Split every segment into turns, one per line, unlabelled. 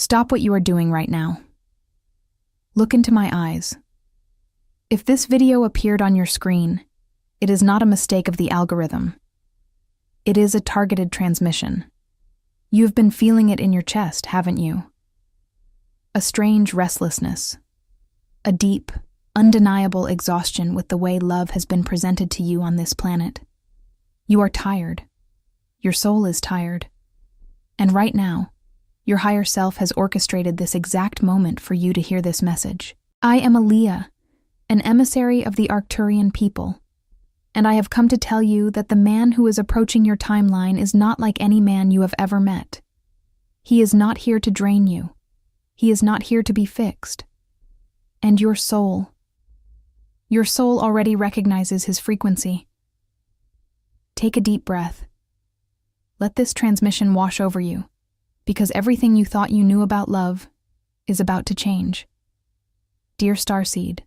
Stop what you are doing right now. Look into my eyes. If this video appeared on your screen, it is not a mistake of the algorithm. It is a targeted transmission. You've been feeling it in your chest, haven't you? A strange restlessness. A deep, undeniable exhaustion with the way love has been presented to you on this planet. You are tired. Your soul is tired. And right now, your higher self has orchestrated this exact moment for you to hear this message. I am Aaliyah, an emissary of the Arcturian people, and I have come to tell you that the man who is approaching your timeline is not like any man you have ever met. He is not here to drain you. He is not here to be fixed. And your soul already recognizes his frequency. Take a deep breath. Let this transmission wash over you, because everything you thought you knew about love is about to change. Dear Starseed,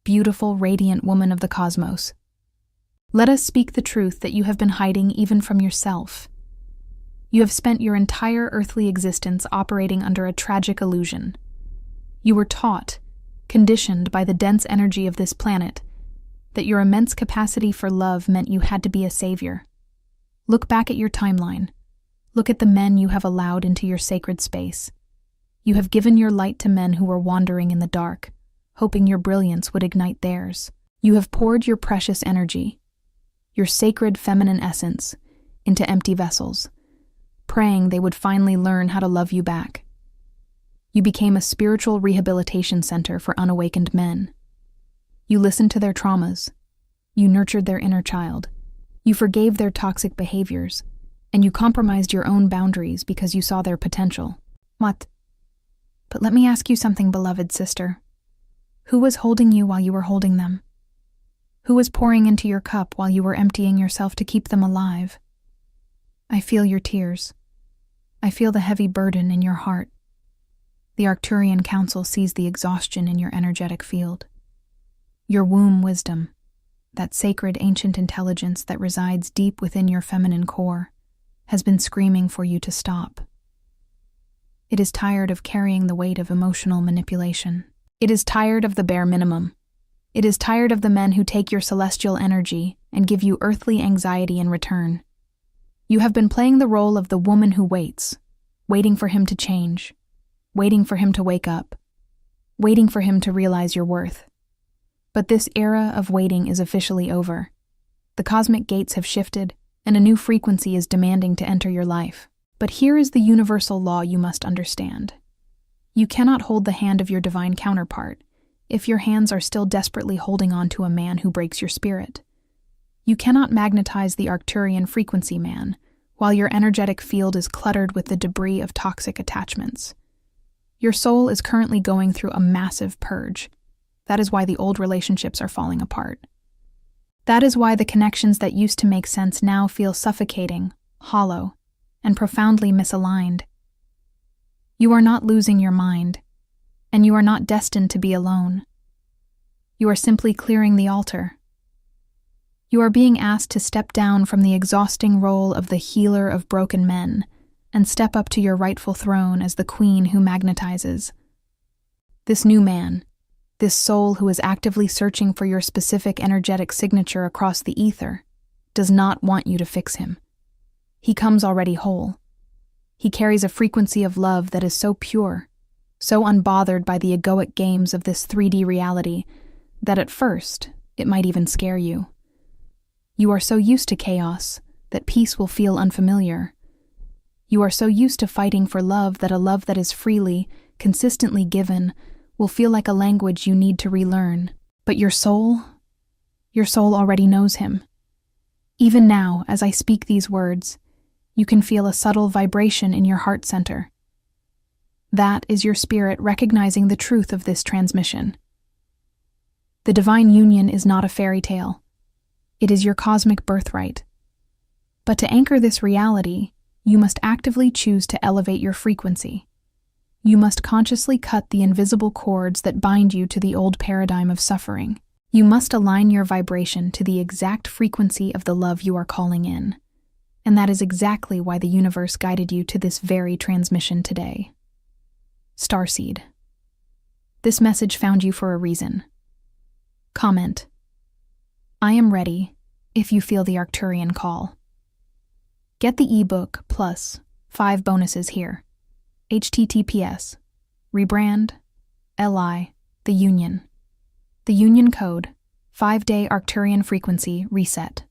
beautiful, radiant woman of the cosmos, let us speak the truth that you have been hiding even from yourself. You have spent your entire earthly existence operating under a tragic illusion. You were taught, conditioned by the dense energy of this planet, that your immense capacity for love meant you had to be a savior. Look back at your timeline. Look at the men you have allowed into your sacred space. You have given your light to men who were wandering in the dark, hoping your brilliance would ignite theirs. You have poured your precious energy, your sacred feminine essence, into empty vessels, praying they would finally learn how to love you back. You became a spiritual rehabilitation center for unawakened men. You listened to their traumas. You nurtured their inner child. You forgave their toxic behaviors, and you compromised your own boundaries because you saw their potential. But let me ask you something, beloved sister. Who was holding you while you were holding them? Who was pouring into your cup while you were emptying yourself to keep them alive? I feel your tears. I feel the heavy burden in your heart. The Arcturian Council sees the exhaustion in your energetic field. Your womb wisdom, that sacred ancient intelligence that resides deep within your feminine core, has been screaming for you to stop. It is tired of carrying the weight of emotional manipulation. It is tired of the bare minimum. It is tired of the men who take your celestial energy and give you earthly anxiety in return. You have been playing the role of the woman who waits, waiting for him to change, waiting for him to wake up, waiting for him to realize your worth. But this era of waiting is officially over. The cosmic gates have shifted, and a new frequency is demanding to enter your life. But here is the universal law you must understand. You cannot hold the hand of your divine counterpart if your hands are still desperately holding on to a man who breaks your spirit. You cannot magnetize the Arcturian frequency man while your energetic field is cluttered with the debris of toxic attachments. Your soul is currently going through a massive purge. That is why the old relationships are falling apart. That is why the connections that used to make sense now feel suffocating, hollow, and profoundly misaligned. You are not losing your mind, and you are not destined to be alone. You are simply clearing the altar. You are being asked to step down from the exhausting role of the healer of broken men and step up to your rightful throne as the queen who magnetizes. This new man, this soul who is actively searching for your specific energetic signature across the ether, does not want you to fix him. He comes already whole. He carries a frequency of love that is so pure, so unbothered by the egoic games of this 3D reality, that at first, it might even scare you. You are so used to chaos that peace will feel unfamiliar. You are so used to fighting for love that a love that is freely, consistently given will feel like a language you need to relearn. But your soul already knows him. Even now, as I speak these words, you can feel a subtle vibration in your heart center. That is your spirit recognizing the truth of this transmission. The divine union is not a fairy tale. It is your cosmic birthright. But to anchor this reality, you must actively choose to elevate your frequency. You must consciously cut the invisible cords that bind you to the old paradigm of suffering. You must align your vibration to the exact frequency of the love you are calling in. And that is exactly why the universe guided you to this very transmission today. Starseed. This message found you for a reason. Comment: I am ready if you feel the Arcturian call. Get the ebook plus 5 bonuses here. https rebrand li the union code 5-day Arcturian frequency reset.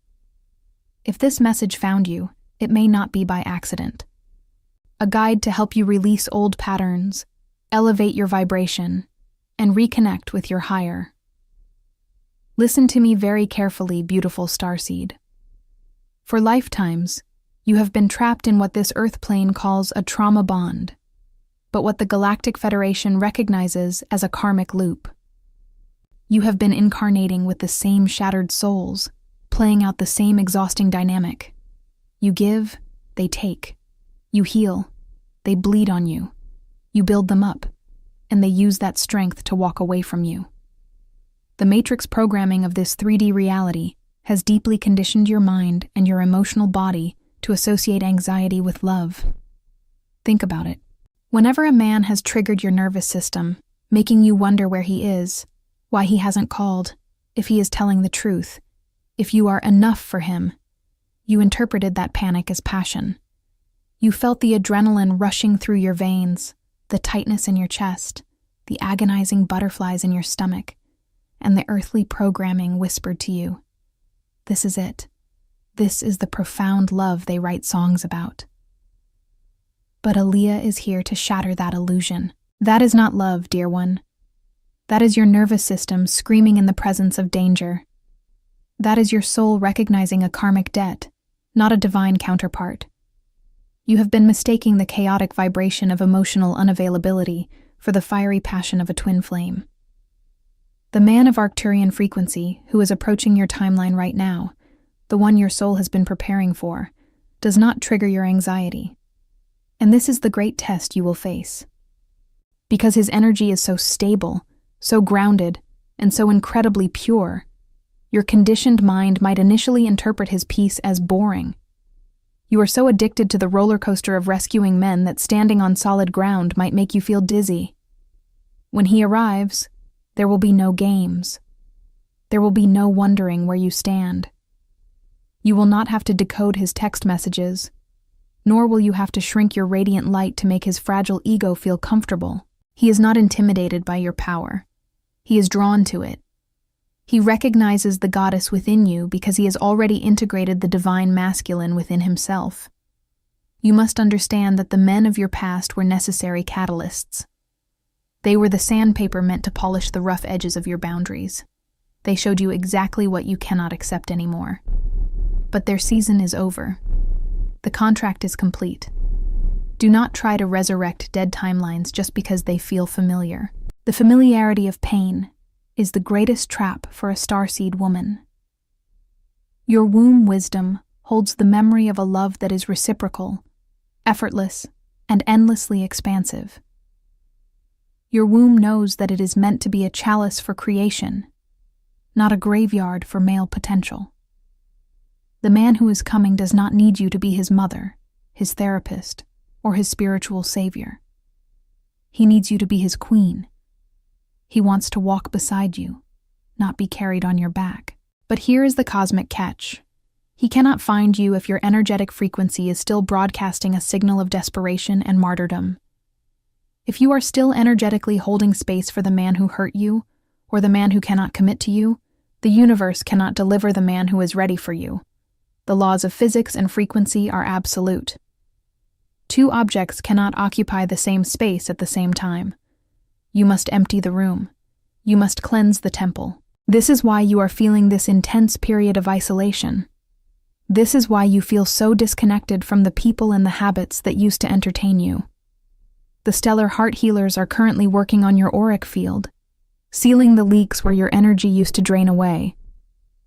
If this message found you, it may not be by accident. A guide to help you release old patterns, elevate your vibration, and reconnect with your higher. Listen to me very carefully, beautiful Starseed. For lifetimes, you have been trapped in what this earth plane calls a trauma bond, but what the Galactic Federation recognizes as a karmic loop. You have been incarnating with the same shattered souls, playing out the same exhausting dynamic. You give, they take. You heal, they bleed on you. You build them up, and they use that strength to walk away from you. The matrix programming of this 3D reality has deeply conditioned your mind and your emotional body to associate anxiety with love. Think about it. Whenever a man has triggered your nervous system, making you wonder where he is, why he hasn't called, if he is telling the truth, if you are enough for him, you interpreted that panic as passion. You felt the adrenaline rushing through your veins, the tightness in your chest, the agonizing butterflies in your stomach, and the earthly programming whispered to you, this is it. This is the profound love they write songs about. But Aaliyah is here to shatter that illusion. That is not love, dear one. That is your nervous system screaming in the presence of danger. That is your soul recognizing a karmic debt, not a divine counterpart. You have been mistaking the chaotic vibration of emotional unavailability for the fiery passion of a twin flame. The man of Arcturian frequency, who is approaching your timeline right now, the one your soul has been preparing for, does not trigger your anxiety. And this is the great test you will face. Because his energy is so stable, so grounded, and so incredibly pure, your conditioned mind might initially interpret his peace as boring. You are so addicted to the roller coaster of rescuing men that standing on solid ground might make you feel dizzy. When he arrives, there will be no games. There will be no wondering where you stand. You will not have to decode his text messages, nor will you have to shrink your radiant light to make his fragile ego feel comfortable. He is not intimidated by your power. He is drawn to it. He recognizes the goddess within you because he has already integrated the divine masculine within himself. You must understand that the men of your past were necessary catalysts. They were the sandpaper meant to polish the rough edges of your boundaries. They showed you exactly what you cannot accept anymore. But their season is over. The contract is complete. Do not try to resurrect dead timelines just because they feel familiar. The familiarity of pain is the greatest trap for a starseed woman. Your womb wisdom holds the memory of a love that is reciprocal, effortless, and endlessly expansive. Your womb knows that it is meant to be a chalice for creation, not a graveyard for male potential. The man who is coming does not need you to be his mother, his therapist, or his spiritual savior. He needs you to be his queen. He wants to walk beside you, not be carried on your back. But here is the cosmic catch. He cannot find you if your energetic frequency is still broadcasting a signal of desperation and martyrdom. If you are still energetically holding space for the man who hurt you, or the man who cannot commit to you, the universe cannot deliver the man who is ready for you. The laws of physics and frequency are absolute. Two objects cannot occupy the same space at the same time. You must empty the room. You must cleanse the temple. This is why you are feeling this intense period of isolation. This is why you feel so disconnected from the people and the habits that used to entertain you. The stellar heart healers are currently working on your auric field, sealing the leaks where your energy used to drain away,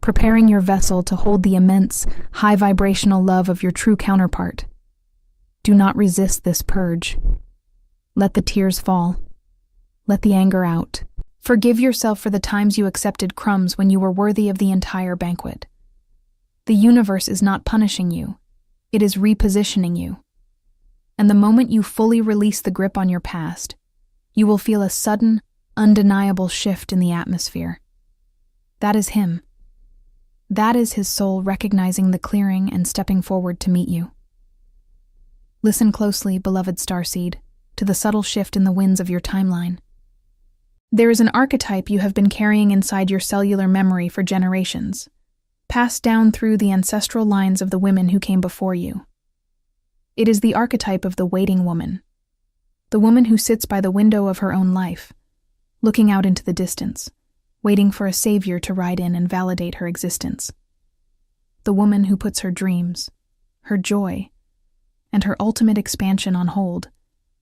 preparing your vessel to hold the immense, high-vibrational love of your true counterpart. Do not resist this purge. Let the tears fall. Let the anger out. Forgive yourself for the times you accepted crumbs when you were worthy of the entire banquet. The universe is not punishing you. It is repositioning you. And the moment you fully release the grip on your past, You will feel a sudden, undeniable shift in the atmosphere. That is him. That is his soul recognizing the clearing and stepping forward to meet you. Listen closely, beloved Starseed, to the subtle shift in the winds of your timeline. There is an archetype you have been carrying inside your cellular memory for generations, passed down through the ancestral lines of the women who came before you. It is the archetype of the waiting woman, the woman who sits by the window of her own life, looking out into the distance, waiting for a savior to ride in and validate her existence. The woman who puts her dreams, her joy, and her ultimate expansion on hold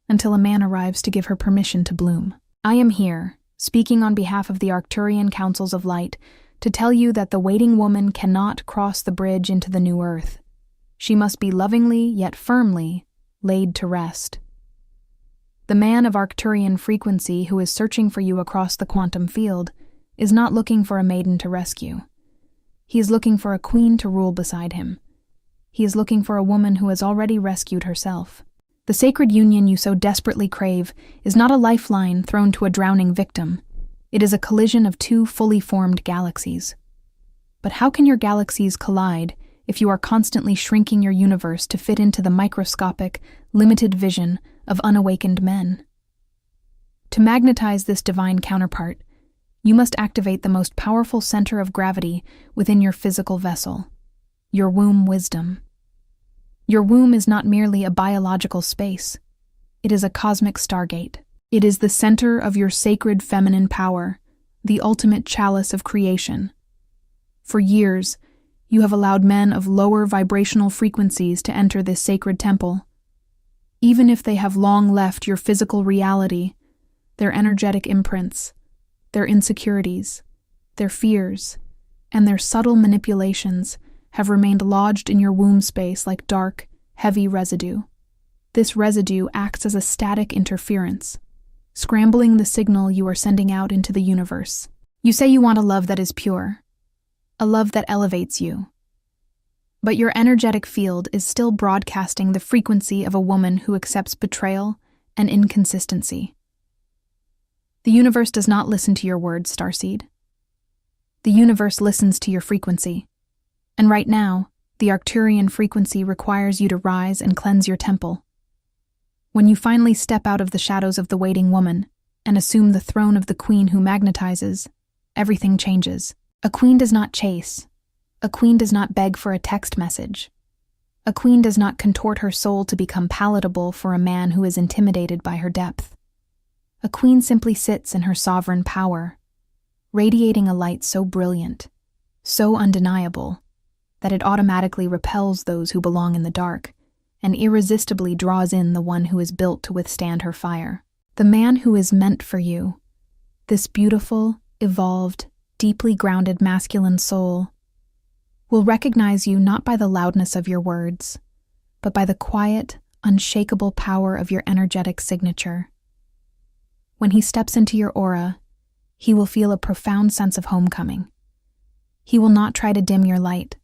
until a man arrives to give her permission to bloom. I am here, speaking on behalf of the Arcturian Councils of Light, to tell you that the waiting woman cannot cross the bridge into the new earth. She must be lovingly, yet firmly, laid to rest. The man of Arcturian frequency who is searching for you across the quantum field is not looking for a maiden to rescue. He is looking for a queen to rule beside him. He is looking for a woman who has already rescued herself. The sacred union you so desperately crave is not a lifeline thrown to a drowning victim. It is a collision of two fully formed galaxies. But how can your galaxies collide if you are constantly shrinking your universe to fit into the microscopic, limited vision of unawakened men? To magnetize this divine counterpart, you must activate the most powerful center of gravity within your physical vessel, your womb wisdom. Your womb is not merely a biological space. It is a cosmic stargate. It is the center of your sacred feminine power, the ultimate chalice of creation. For years, you have allowed men of lower vibrational frequencies to enter this sacred temple. Even if they have long left your physical reality, their energetic imprints, their insecurities, their fears, and their subtle manipulations have remained lodged in your womb space like dark, heavy residue. This residue acts as a static interference, scrambling the signal you are sending out into the universe. You say you want a love that is pure, a love that elevates you. But your energetic field is still broadcasting the frequency of a woman who accepts betrayal and inconsistency. The universe does not listen to your words, Starseed. The universe listens to your frequency. And right now, the Arcturian frequency requires you to rise and cleanse your temple. When you finally step out of the shadows of the waiting woman and assume the throne of the queen who magnetizes, everything changes. A queen does not chase. A queen does not beg for a text message. A queen does not contort her soul to become palatable for a man who is intimidated by her depth. A queen simply sits in her sovereign power, radiating a light so brilliant, so undeniable, that it automatically repels those who belong in the dark and irresistibly draws in the one who is built to withstand her fire. The man who is meant for you, this beautiful, evolved, deeply grounded masculine soul, will recognize you not by the loudness of your words, but by the quiet, unshakable power of your energetic signature. When he steps into your aura, he will feel a profound sense of homecoming. He will not try to dim your light,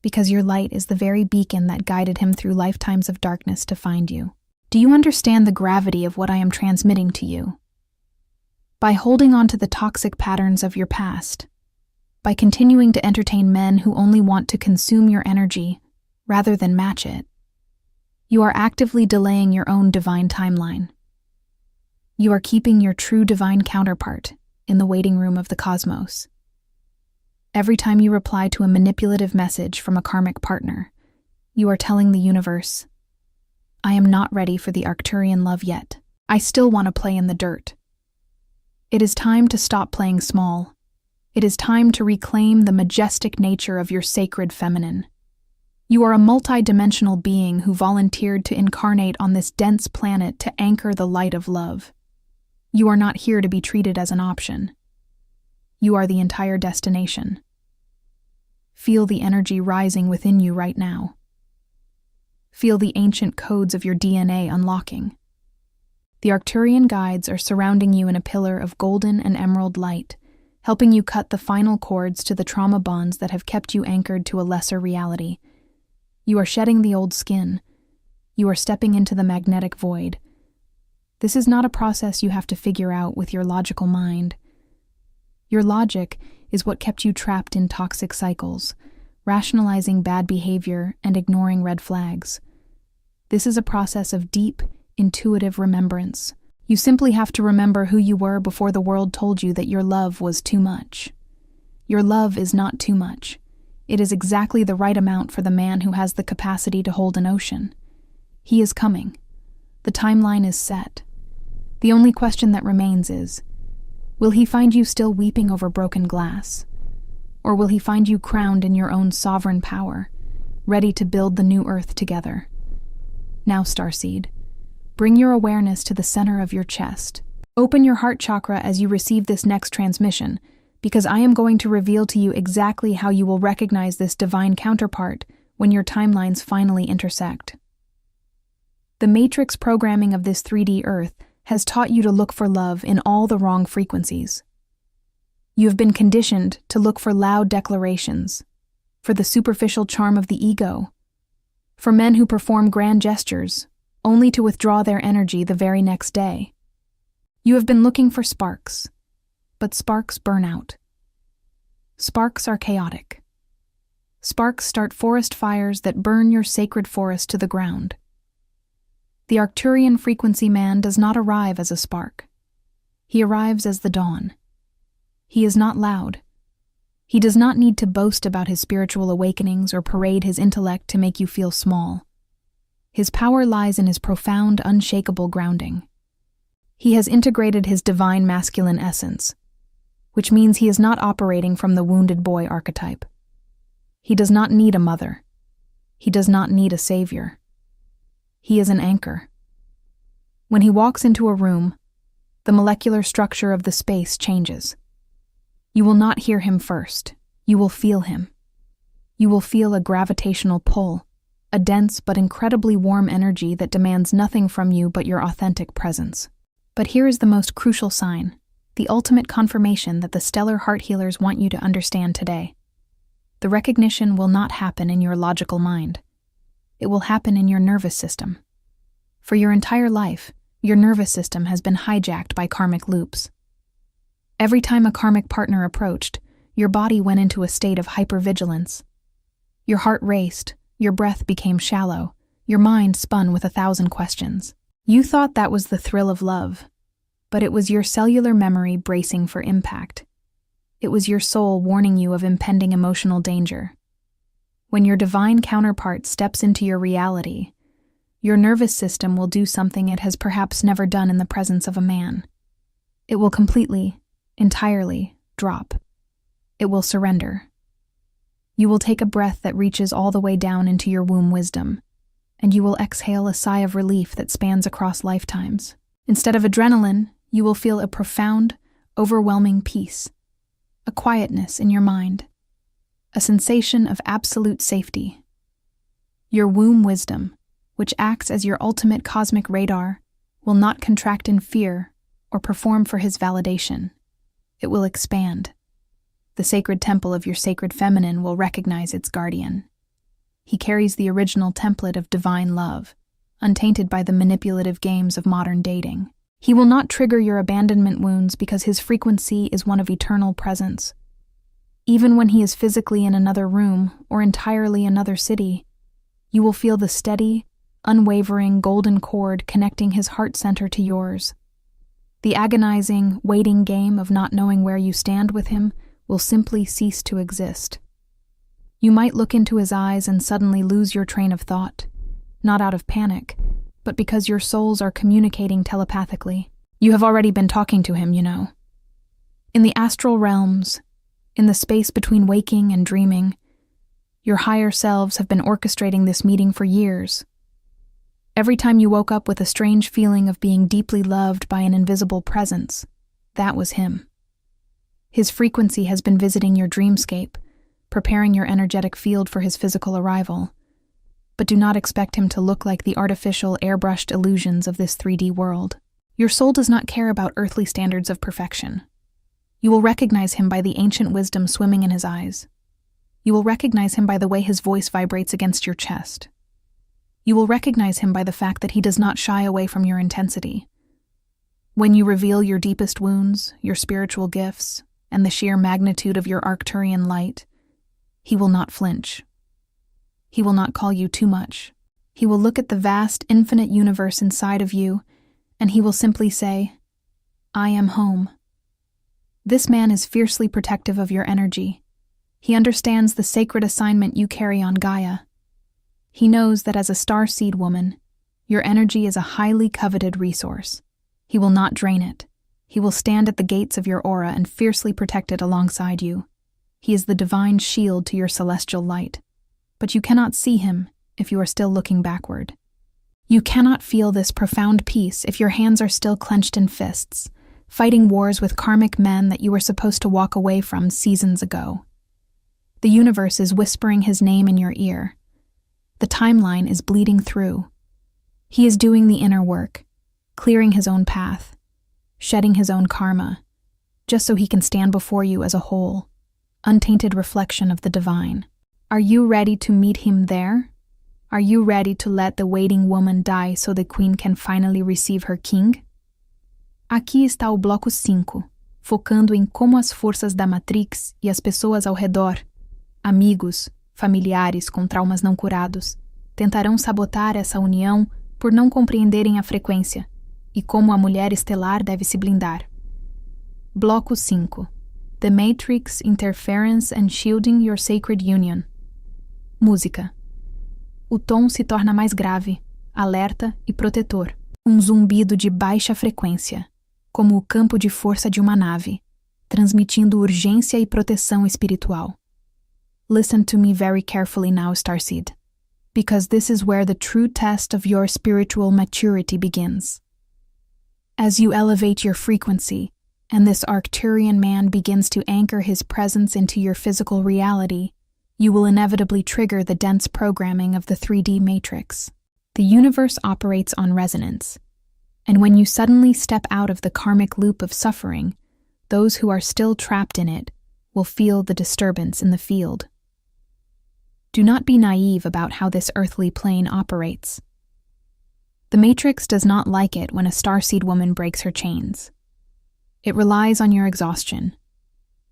because your light is the very beacon that guided him through lifetimes of darkness to find you. Do you understand the gravity of what I am transmitting to you? By holding on to the toxic patterns of your past, by continuing to entertain men who only want to consume your energy rather than match it, you are actively delaying your own divine timeline. You are keeping your true divine counterpart in the waiting room of the cosmos. Every time you reply to a manipulative message from a karmic partner, you are telling the universe, I am not ready for the Arcturian love yet. I still want to play in the dirt. It is time to stop playing small. It is time to reclaim the majestic nature of your sacred feminine. You are a multi-dimensional being who volunteered to incarnate on this dense planet to anchor the light of love. You are not here to be treated as an option. You are the entire destination. Feel the energy rising within you right now. Feel the ancient codes of your DNA unlocking. The Arcturian guides are surrounding you in a pillar of golden and emerald light, helping you cut the final cords to the trauma bonds that have kept you anchored to a lesser reality. You are shedding the old skin. You are stepping into the magnetic void. This is not a process you have to figure out with your logical mind. Your logic is what kept you trapped in toxic cycles, rationalizing bad behavior and ignoring red flags. This is a process of deep, intuitive remembrance. You simply have to remember who you were before the world told you that your love was too much. Your love is not too much. It is exactly the right amount for the man who has the capacity to hold an ocean. He is coming. The timeline is set. The only question that remains is, will he find you still weeping over broken glass? Or will he find you crowned in your own sovereign power, ready to build the new earth together? Now, Starseed, bring your awareness to the center of your chest. Open your heart chakra as you receive this next transmission, because I am going to reveal to you exactly how you will recognize this divine counterpart when your timelines finally intersect. The matrix programming of this 3D Earth has taught you to look for love in all the wrong frequencies. You have been conditioned to look for loud declarations, for the superficial charm of the ego, for men who perform grand gestures, only to withdraw their energy the very next day. You have been looking for sparks, but sparks burn out. Sparks are chaotic. Sparks start forest fires that burn your sacred forest to the ground. The Arcturian frequency man does not arrive as a spark. He arrives as the dawn. He is not loud. He does not need to boast about his spiritual awakenings or parade his intellect to make you feel small. His power lies in his profound, unshakable grounding. He has integrated his divine masculine essence, which means he is not operating from the wounded boy archetype. He does not need a mother. He does not need a savior. He is an anchor. When he walks into a room, the molecular structure of the space changes. You will not hear him first. You will feel him. You will feel a gravitational pull, a dense but incredibly warm energy that demands nothing from you but your authentic presence. But here is the most crucial sign, the ultimate confirmation that the stellar heart healers want you to understand today. The recognition will not happen in your logical mind. It will happen in your nervous system. For your entire life, your nervous system has been hijacked by karmic loops. Every time a karmic partner approached, your body went into a state of hypervigilance. Your heart raced, your breath became shallow, your mind spun with 1,000 questions. You thought that was the thrill of love, but it was your cellular memory bracing for impact. It was your soul warning you of impending emotional danger. When your divine counterpart steps into your reality, your nervous system will do something it has perhaps never done in the presence of a man. It will completely, entirely drop. It will surrender. You will take a breath that reaches all the way down into your womb wisdom, and you will exhale a sigh of relief that spans across lifetimes. Instead of adrenaline, you will feel a profound, overwhelming peace, a quietness in your mind, a sensation of absolute safety. Your womb wisdom, which acts as your ultimate cosmic radar, will not contract in fear or perform for his validation. It will expand. The sacred temple of your sacred feminine will recognize its guardian. He carries the original template of divine love, untainted by the manipulative games of modern dating. He will not trigger your abandonment wounds because his frequency is one of eternal presence. Even when he is physically in another room or entirely another city, you will feel the steady, unwavering golden cord connecting his heart center to yours. The agonizing, waiting game of not knowing where you stand with him will simply cease to exist. You might look into his eyes and suddenly lose your train of thought, not out of panic, but because your souls are communicating telepathically. You have already been talking to him, you know. In the astral realms, in the space between waking and dreaming, your higher selves have been orchestrating this meeting for years. Every time you woke up with a strange feeling of being deeply loved by an invisible presence, that was him. His frequency has been visiting your dreamscape, preparing your energetic field for his physical arrival. But do not expect him to look like the artificial, airbrushed illusions of this 3D world. Your soul does not care about earthly standards of perfection. You will recognize him by the ancient wisdom swimming in his eyes. You will recognize him by the way his voice vibrates against your chest. You will recognize him by the fact that he does not shy away from your intensity, When you reveal your deepest wounds, your spiritual gifts, and the sheer magnitude of your Arcturian light, he will not flinch. He will not call you too much. He will look at the vast, infinite universe inside of you, and he will simply say, "I am home." This man is fiercely protective of your energy. He understands the sacred assignment you carry on Gaia. He knows that as a Starseed woman, your energy is a highly coveted resource. He will not drain it. He will stand at the gates of your aura and fiercely protect it alongside you. He is the divine shield to your celestial light. But you cannot see him if you are still looking backward. You cannot feel this profound peace if your hands are still clenched in fists, fighting wars with karmic men that you were supposed to walk away from seasons ago. The universe is whispering his name in your ear. The timeline is bleeding through. He is doing the inner work, clearing his own path, shedding his own karma, just so he can stand before you as a whole, untainted reflection of the divine. Are you ready to meet him there? Are you ready to let the waiting woman die so the queen can finally receive her king? Aqui está o bloco 5, focando em como as forças da Matrix e as pessoas ao redor, amigos, familiares com traumas não curados, tentarão sabotar essa união por não compreenderem a frequência e como a mulher estelar deve se blindar. Bloco 5. The Matrix Interference and Shielding Your Sacred Union. Música. O tom se torna mais grave, alerta e protetor. Um zumbido de baixa frequência, como o campo de força de uma nave, transmitindo urgência e proteção espiritual. Listen to me very carefully now, Starseed, because this is where the true test of your spiritual maturity begins. As you elevate your frequency, and this Arcturian man begins to anchor his presence into your physical reality, you will inevitably trigger the dense programming of the 3D matrix. The universe operates on resonance, and when you suddenly step out of the karmic loop of suffering, those who are still trapped in it will feel the disturbance in the field. Do not be naive about how this earthly plane operates. The matrix does not like it when a Starseed woman breaks her chains. It relies on your exhaustion.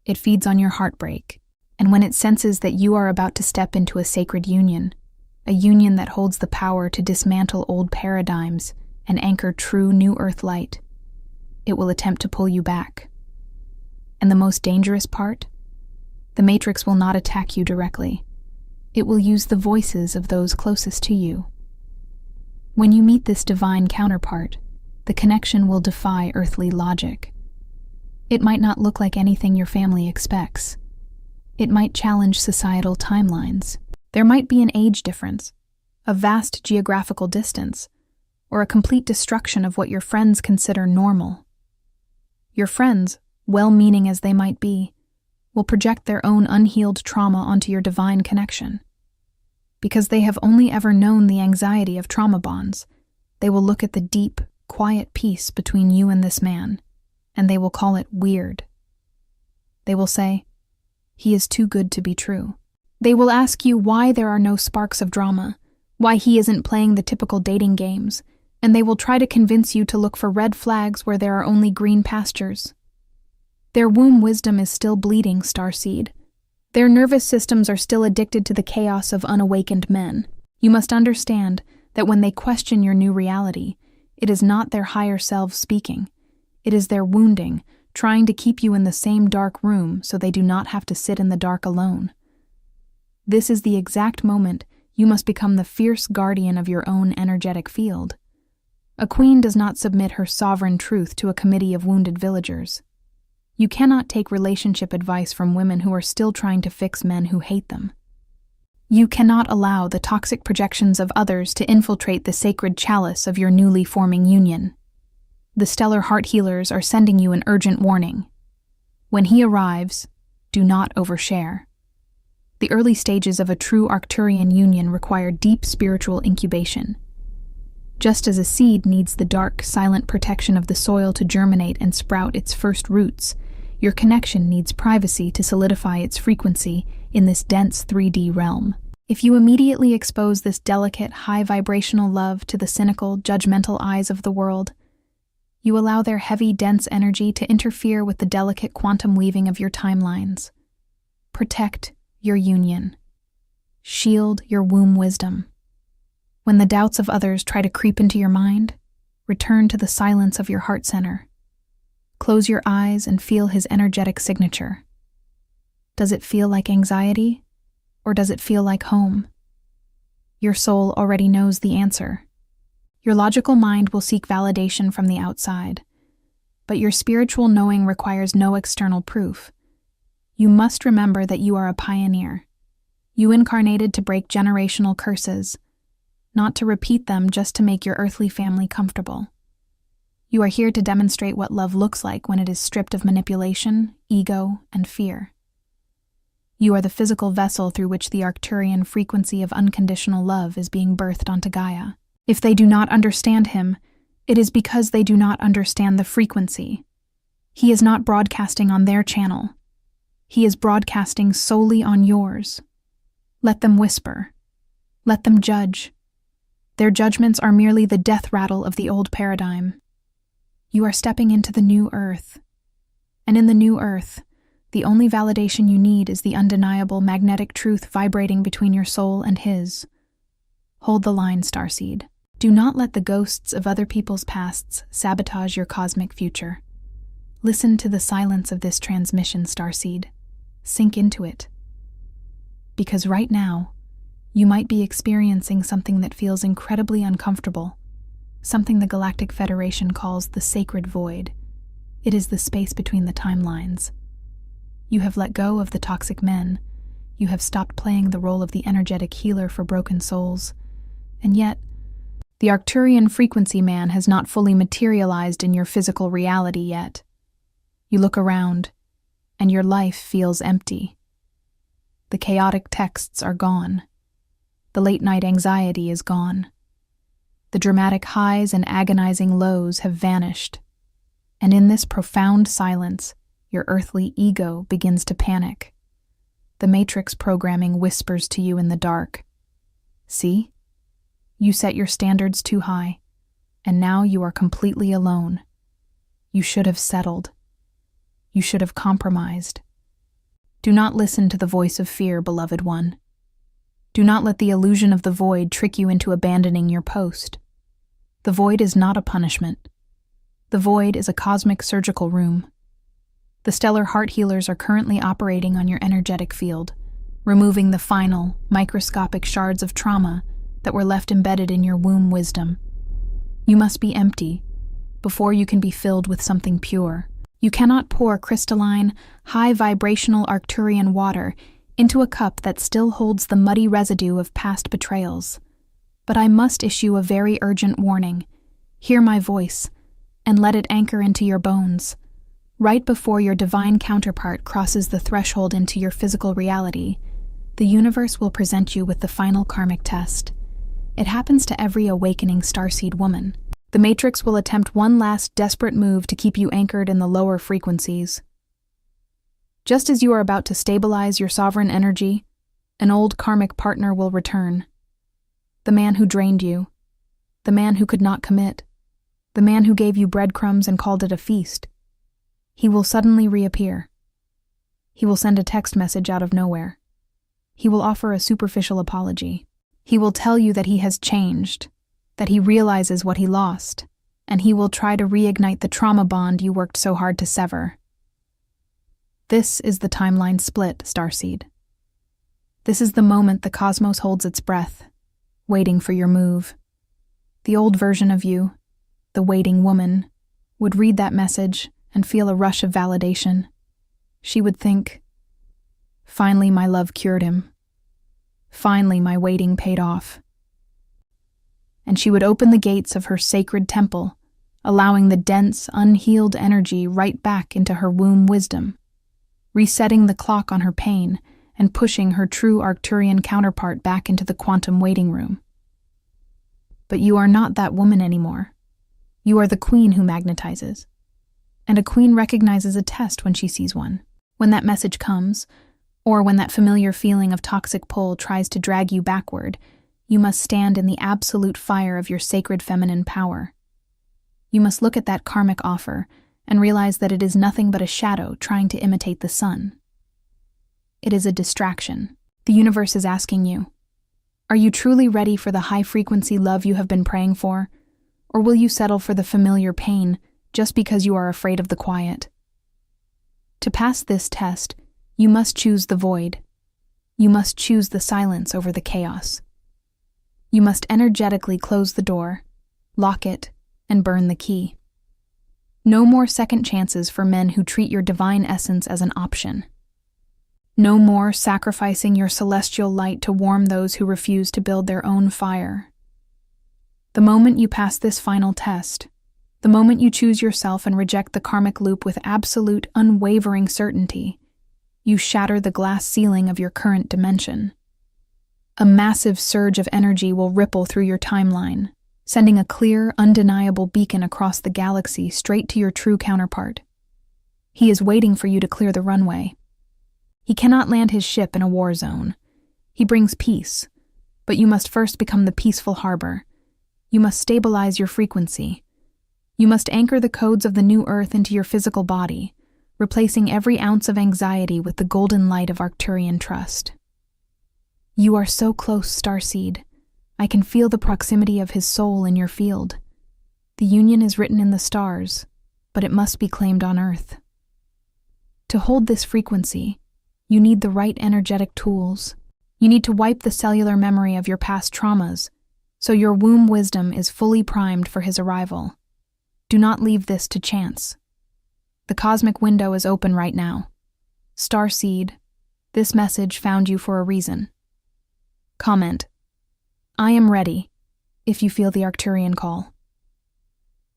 It feeds on your heartbreak. And when it senses that you are about to step into a sacred union, a union that holds the power to dismantle old paradigms and anchor true new earth light, it will attempt to pull you back. And the most dangerous part? The matrix will not attack you directly. It will use the voices of those closest to you. When you meet this divine counterpart, the connection will defy earthly logic. It might not look like anything your family expects. It might challenge societal timelines. There might be an age difference, a vast geographical distance, or a complete destruction of what your friends consider normal. Your friends, well-meaning as they might be, will project their own unhealed trauma onto your divine connection. Because they have only ever known the anxiety of trauma bonds, they will look at the deep, quiet peace between you and this man, and they will call it weird. They will say, "He is too good to be true." They will ask you why there are no sparks of drama, why he isn't playing the typical dating games, and they will try to convince you to look for red flags where there are only green pastures. Their womb wisdom is still bleeding, Starseed. Their nervous systems are still addicted to the chaos of unawakened men. You must understand that when they question your new reality, it is not their higher selves speaking. It is their wounding, trying to keep you in the same dark room so they do not have to sit in the dark alone. This is the exact moment you must become the fierce guardian of your own energetic field. A queen does not submit her sovereign truth to a committee of wounded villagers. You cannot take relationship advice from women who are still trying to fix men who hate them. You cannot allow the toxic projections of others to infiltrate the sacred chalice of your newly forming union. The stellar heart healers are sending you an urgent warning. When he arrives, do not overshare. The early stages of a true Arcturian union require deep spiritual incubation. Just as a seed needs the dark, silent protection of the soil to germinate and sprout its first roots, your connection needs privacy to solidify its frequency in this dense 3D realm. If you immediately expose this delicate, high-vibrational love to the cynical, judgmental eyes of the world, You allow their heavy, dense energy to interfere with the delicate quantum weaving of your timelines. Protect your union. Shield your womb wisdom. When the doubts of others try to creep into your mind, return to the silence of your heart center. Close your eyes and feel his energetic signature. Does it feel like anxiety, or does it feel like home? Your soul already knows the answer. Your logical mind will seek validation from the outside, but your spiritual knowing requires no external proof. You must remember that you are a pioneer. You incarnated to break generational curses, not to repeat them just to make your earthly family comfortable. You are here to demonstrate what love looks like when it is stripped of manipulation, ego, and fear. You are the physical vessel through which the Arcturian frequency of unconditional love is being birthed onto Gaia. If they do not understand him, it is because they do not understand the frequency. He is not broadcasting on their channel. He is broadcasting solely on yours. Let them whisper. Let them judge. Their judgments are merely the death rattle of the old paradigm. You are stepping into the new earth. And in the new earth, the only validation you need is the undeniable magnetic truth vibrating between your soul and his. Hold the line, Starseed. Do not let the ghosts of other people's pasts sabotage your cosmic future. Listen to the silence of this transmission, Starseed. Sink into it. Because right now, you might be experiencing something that feels incredibly uncomfortable, something the Galactic Federation calls the sacred void. It is the space between the timelines. You have let go of the toxic men. You have stopped playing the role of the energetic healer for broken souls. And yet, the Arcturian frequency man has not fully materialized in your physical reality yet. You look around, and your life feels empty. The chaotic texts are gone. The late-night anxiety is gone. The dramatic highs and agonizing lows have vanished. And in this profound silence, your earthly ego begins to panic. The matrix programming whispers to you in the dark. See? You set your standards too high, and now you are completely alone. You should have settled. You should have compromised. Do not listen to the voice of fear, beloved one. Do not let the illusion of the void trick you into abandoning your post. The void is not a punishment. The void is a cosmic surgical room. The stellar heart healers are currently operating on your energetic field, removing the final, microscopic shards of trauma that were left embedded in your womb wisdom. You must be empty before you can be filled with something pure. You cannot pour crystalline, high-vibrational Arcturian water into a cup that still holds the muddy residue of past betrayals. But I must issue a very urgent warning. Hear my voice, and let it anchor into your bones. Right before your divine counterpart crosses the threshold into your physical reality, the universe will present you with the final karmic test. It happens to every awakening starseed woman. The Matrix will attempt one last desperate move to keep you anchored in the lower frequencies. Just as you are about to stabilize your sovereign energy, an old karmic partner will return. The man who drained you. The man who could not commit. The man who gave you breadcrumbs and called it a feast. He will suddenly reappear. He will send a text message out of nowhere. He will offer a superficial apology. He will tell you that he has changed, that he realizes what he lost, and he will try to reignite the trauma bond you worked so hard to sever. This is the timeline split, Starseed. This is the moment the cosmos holds its breath, waiting for your move. The old version of you, the waiting woman, would read that message and feel a rush of validation. She would think, finally my love cured him. Finally my waiting paid off. And she would open the gates of her sacred temple, allowing the dense, unhealed energy right back into her womb wisdom, resetting the clock on her pain and pushing her true Arcturian counterpart back into the quantum waiting room. But you are not that woman anymore. You are the queen who magnetizes. And a queen recognizes a test when she sees one. When that message comes, or when that familiar feeling of toxic pull tries to drag you backward, you must stand in the absolute fire of your sacred feminine power. You must look at that karmic offer and realize that it is nothing but a shadow trying to imitate the sun. It is a distraction. The universe is asking you, are you truly ready for the high-frequency love you have been praying for? Or will you settle for the familiar pain just because you are afraid of the quiet? To pass this test, you must choose the void. You must choose the silence over the chaos. You must energetically close the door, lock it, and burn the key. No more second chances for men who treat your divine essence as an option. No more sacrificing your celestial light to warm those who refuse to build their own fire. The moment you pass this final test, the moment you choose yourself and reject the karmic loop with absolute, unwavering certainty, you shatter the glass ceiling of your current dimension. A massive surge of energy will ripple through your timeline, sending a clear, undeniable beacon across the galaxy straight to your true counterpart. He is waiting for you to clear the runway. He cannot land his ship in a war zone. He brings peace, but you must first become the peaceful harbor. You must stabilize your frequency. You must anchor the codes of the new Earth into your physical body, replacing every ounce of anxiety with the golden light of Arcturian trust. You are so close, Starseed. I can feel the proximity of his soul in your field. The union is written in the stars, but it must be claimed on Earth. To hold this frequency, you need the right energetic tools. You need to wipe the cellular memory of your past traumas, so your womb wisdom is fully primed for his arrival. Do not leave this to chance. The cosmic window is open right now. Starseed, this message found you for a reason. Comment, I am ready, if you feel the Arcturian call.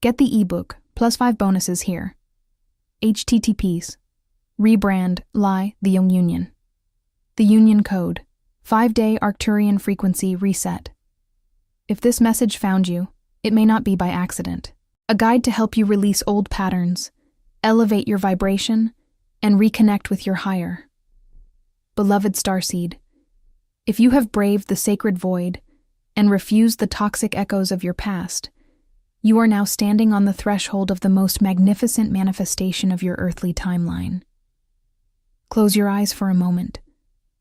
Get the ebook, +5 bonuses here. HTTPs. Rebrand, Lie, the Young Union. The Union Code, 5-day Arcturian frequency reset. If this message found you, it may not be by accident. A guide to help you release old patterns, elevate your vibration, and reconnect with your higher. Beloved Starseed, if you have braved the sacred void and refused the toxic echoes of your past, you are now standing on the threshold of the most magnificent manifestation of your earthly timeline. Close your eyes for a moment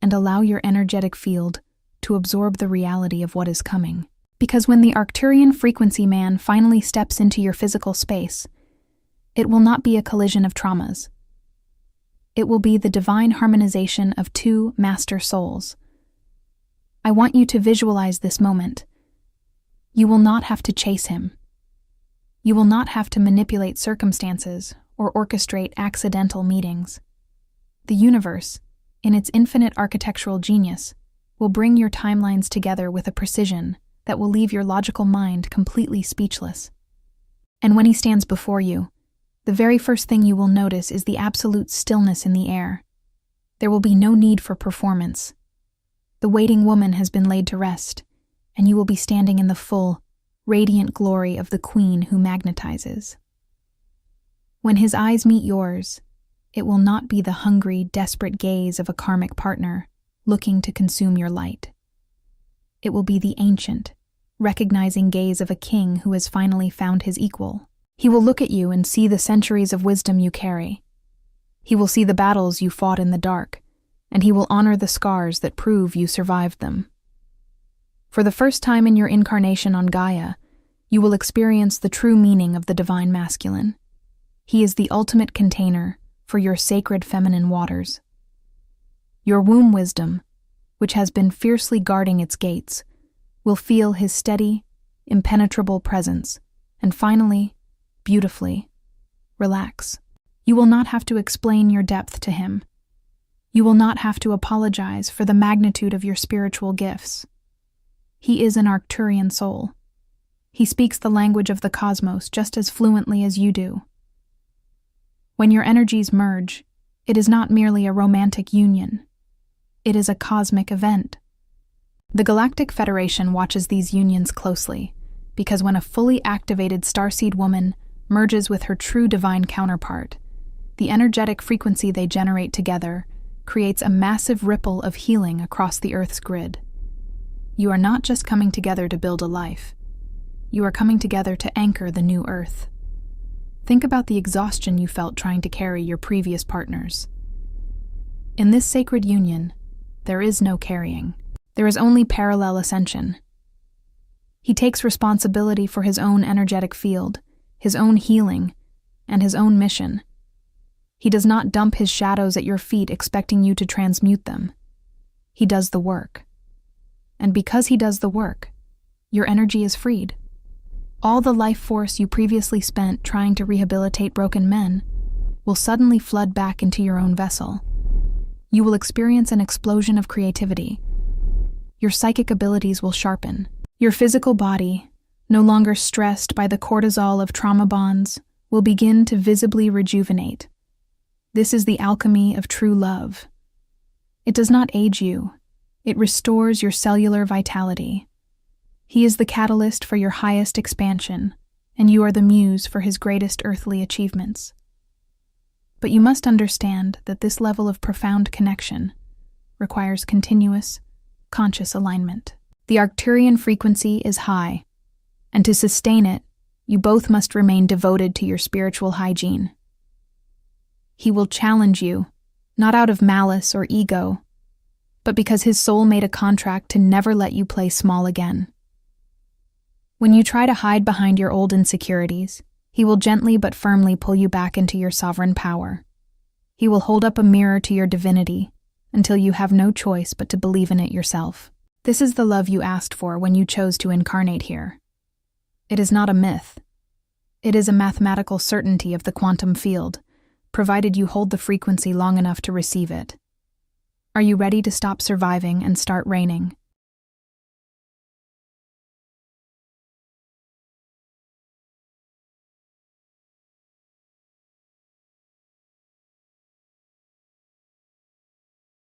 and allow your energetic field to absorb the reality of what is coming. Because when the Arcturian frequency man finally steps into your physical space, it will not be a collision of traumas. It will be the divine harmonization of two master souls. I want you to visualize this moment. You will not have to chase him. You will not have to manipulate circumstances or orchestrate accidental meetings. The universe, in its infinite architectural genius, will bring your timelines together with a precision that will leave your logical mind completely speechless. And when he stands before you, the very first thing you will notice is the absolute stillness in the air. There will be no need for performance. The waiting woman has been laid to rest, and you will be standing in the full, radiant glory of the queen who magnetizes. When his eyes meet yours, it will not be the hungry, desperate gaze of a karmic partner looking to consume your light. It will be the ancient, recognizing gaze of a king who has finally found his equal. He will look at you and see the centuries of wisdom you carry. He will see the battles you fought in the dark, and he will honor the scars that prove you survived them. For the first time in your incarnation on Gaia, you will experience the true meaning of the divine masculine. He is the ultimate container for your sacred feminine waters. Your womb wisdom, which has been fiercely guarding its gates, will feel his steady, impenetrable presence, and finally, beautifully, relax. You will not have to explain your depth to him. You will not have to apologize for the magnitude of your spiritual gifts. He is an Arcturian soul. He speaks the language of the cosmos just as fluently as you do. When your energies merge, it is not merely a romantic union. It is a cosmic event. The Galactic Federation watches these unions closely, because when a fully activated Starseed woman merges with her true divine counterpart, the energetic frequency they generate together creates a massive ripple of healing across the Earth's grid. You are not just coming together to build a life. You are coming together to anchor the new Earth. Think about the exhaustion you felt trying to carry your previous partners. In this sacred union, there is no carrying. There is only parallel ascension. He takes responsibility for his own energetic field, his own healing, and his own mission. He does not dump his shadows at your feet expecting you to transmute them. He does the work. And because he does the work, your energy is freed. All the life force you previously spent trying to rehabilitate broken men will suddenly flood back into your own vessel. You will experience an explosion of creativity. Your psychic abilities will sharpen. Your physical body, no longer stressed by the cortisol of trauma bonds, will begin to visibly rejuvenate. This is the alchemy of true love. It does not age you. It restores your cellular vitality. He is the catalyst for your highest expansion, and you are the muse for his greatest earthly achievements. But you must understand that this level of profound connection requires continuous, conscious alignment. The Arcturian frequency is high, and to sustain it, you both must remain devoted to your spiritual hygiene. He will challenge you, not out of malice or ego, but because his soul made a contract to never let you play small again. When you try to hide behind your old insecurities, he will gently but firmly pull you back into your sovereign power. He will hold up a mirror to your divinity until you have no choice but to believe in it yourself. This is the love you asked for when you chose to incarnate here. It is not a myth. It is a mathematical certainty of the quantum field, provided you hold the frequency long enough to receive it. Are you ready to stop surviving and start reigning?